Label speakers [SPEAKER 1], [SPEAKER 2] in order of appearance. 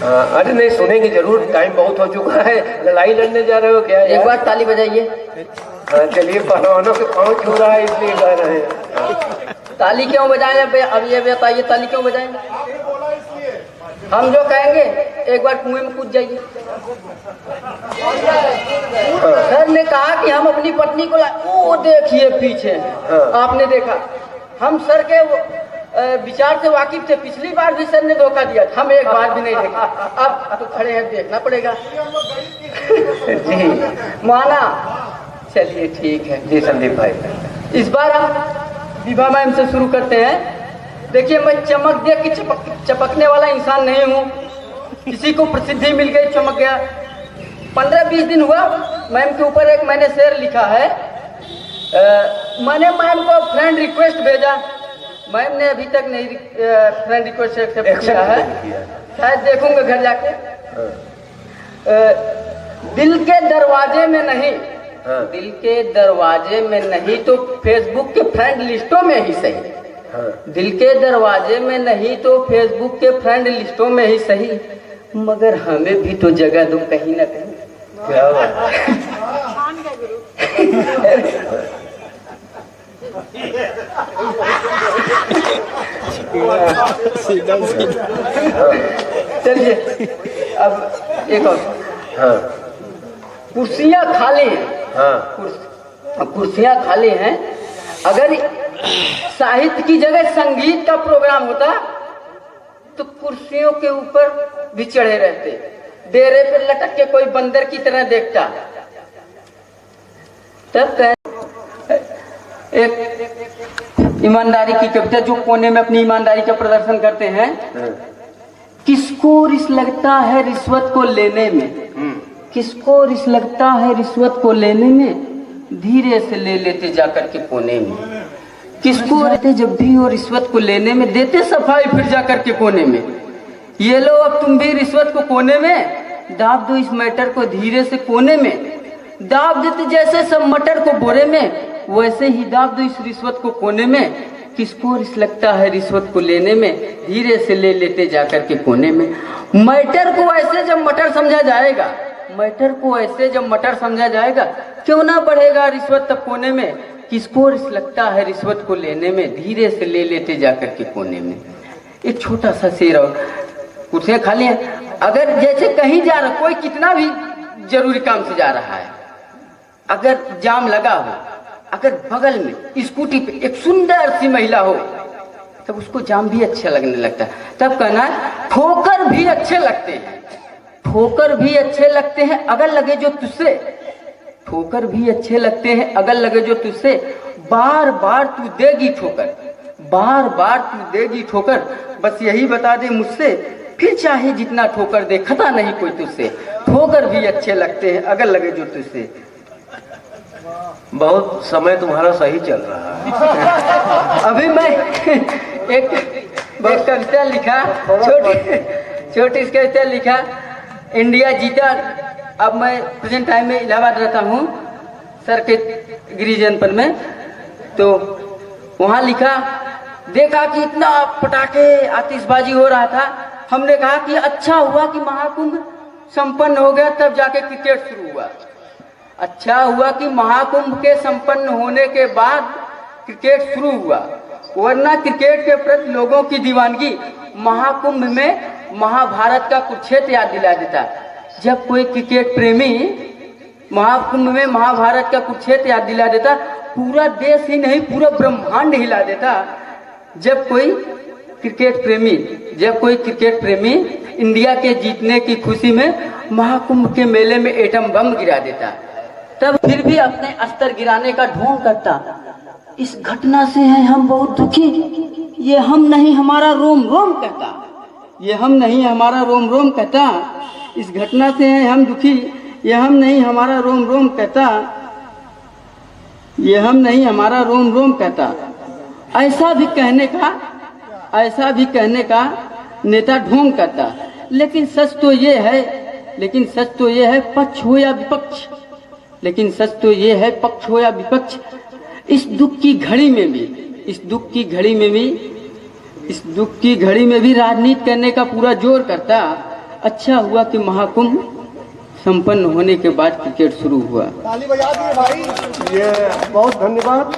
[SPEAKER 1] अरे नहीं, सुनेंगे जरूर, टाइम बहुत हो चुका है। लड़ाई लड़ने जा रहे हो क्या?
[SPEAKER 2] एक बार ताली बजाइए।
[SPEAKER 1] हाँ चलिए, पहलवानों के पाँव छू रहा है इसलिए गा रहे हैं।
[SPEAKER 2] ताली क्यों बजाएं? अब ये बताइए, ताली क्यों बजाएं? हम जो कहेंगे एक बार कुएं में कूद जाइए। सर ने कहा कि हम अपनी पत्नी को वो देखिए पीछे, आपने देखा? हम सर के विचार से वाकिफ थे। पिछली बार भी सर ने धोखा दिया, हम एक बार भी नहीं देखा। अब तो खड़े हैं, देखना पड़ेगा। जी माना, चलिए ठीक है।
[SPEAKER 1] जी संदीप भाई,
[SPEAKER 2] इस बार हम विभा मैम से शुरू करते हैं। देखिए, मैं चमक देख के चपकने वाला इंसान नहीं हूँ। किसी को प्रसिद्धि मिल गई, चमक गया। 15-20 दिन हुआ, मैम के ऊपर एक मैंने शेर लिखा है। मैंने मैम को फ्रेंड रिक्वेस्ट भेजा, मैम ने अभी तक नहीं फ्रेंड रिक्वेस्ट एक्सेप्ट किया है। शायद देखूंगा घर जाके। दिल के दरवाजे में नहीं, दिल के दरवाजे में नहीं तो फेसबुक के फ्रेंड लिस्टों में ही सही। दिल के दरवाजे में नहीं तो फेसबुक के फ्रेंड लिस्टों में ही सही, मगर हमें भी तो जगह दो कहीं ना कहीं। क्या बात चलिए, अब एक और। कुर्सियां खाली हैं। कुर्सियां खाली हैं। अगर साहित्य की जगह संगीत का प्रोग्राम होता तो कुर्सियों के ऊपर भी चढ़े रहते, डेरे पे लटक के कोई बंदर की तरह देखता। तब एक ईमानदारी की कविता, जो कोने में अपनी ईमानदारी का प्रदर्शन करते हैं। किसको रिस लगता है रिश्वत को लेने में, किसको रिस लगता है रिश्वत को लेने में, धीरे से ले लेते जाकर के कोने में। किसको रहते जब भी वो रिश्वत को लेने में, देते सफाई फिर जाकर के कोने में। ये लो अब तुम भी रिश्वत को कोने में, दाब दो इस मैटर को धीरे से कोने में। दाब देते जैसे सब मटर को बोरे में, वैसे ही दाब दो इस रिश्वत को कोने में। किसको रिस लगता है रिश्वत को लेने में, धीरे से ले लेते जाकर के कोने में। मैटर को ऐसे जब मटर समझा जाएगा, मैटर को ऐसे जब मटर समझा जाएगा, क्यों ना बढ़ेगा रिश्वत तब कोने में। किसको रिस लगता है रिश्वत को लेने में, धीरे से ले लेते जाकर के कोने में। एक छोटा सा शेर और। कुर्सियां खाली हैं। अगर जैसे कहीं जा रहा, कोई कितना भी जरूरी काम से जा रहा है, अगर जाम लगा हो, अगर बगल में स्कूटी पे एक सुंदर सी महिला हो, तब उसको जाम भी अच्छा लगने लगता है। तब कहना है ठोकर भी अच्छे लगते हैं, ठोकर भी अच्छे लगते हैं अगर लगे जो तुझसे, ठोकर भी अच्छे लगते हैं अगर लगे जो तुझसे। बार बार तू देगी ठोकर, बार बार तू देगी ठोकर, बस यही बता दे मुझसे, फिर चाहे जितना ठोकर दे खता नहीं कोई तुझसे। ठोकर भी अच्छे लगते हैं अगर लगे जो तुझसे।
[SPEAKER 1] बहुत समय तुम्हारा सही चल रहा है।
[SPEAKER 2] अभी मैं एक कविता लिखा, छोटी कविता लिखा, इंडिया जीता। अब मैं प्रेजेंट टाइम में इलाहाबाद रहता हूँ, सर के गिरी जनपद में। तो वहाँ लिखा, देखा कि इतना पटाखे आतिशबाजी हो रहा था। हमने कहा कि अच्छा हुआ कि महाकुंभ संपन्न हो गया, तब जाके क्रिकेट शुरू हुआ। अच्छा हुआ कि महाकुंभ के संपन्न होने के बाद क्रिकेट शुरू हुआ, वरना क्रिकेट के प्रति लोगों की दीवानगी महाकुंभ में महाभारत का कुरुक्षेत्र याद दिला देता। जब कोई क्रिकेट प्रेमी महाकुंभ में महाभारत का कुरुक्षेत्र याद दिला देता, पूरा देश ही नहीं पूरा ब्रह्मांड हिला देता। जब कोई क्रिकेट प्रेमी इंडिया के जीतने की खुशी में महाकुंभ के मेले में एटम बम गिरा देता, तब फिर भी अपने अस्तर गिराने का ढोंग करता। इस घटना से हैं हम बहुत दुखी, ये हम नहीं हमारा रोम रोम कहता, ये हम नहीं हमारा रोम रोम कहता। इस घटना से हैं हम दुखी, ये हम नहीं हमारा रोम रोम कहता, ये हम नहीं हमारा रोम रोम कहता। ऐसा भी कहने का नेता ढोंग करता। लेकिन सच तो ये है पक्ष हो या विपक्ष, लेकिन सच तो ये है पक्ष हो या विपक्ष, इस दुख की घड़ी में भी राजनीति करने का पूरा जोर करता। अच्छा हुआ कि महाकुंभ संपन्न होने के बाद क्रिकेट शुरू हुआ।
[SPEAKER 1] ये बहुत धन्यवाद।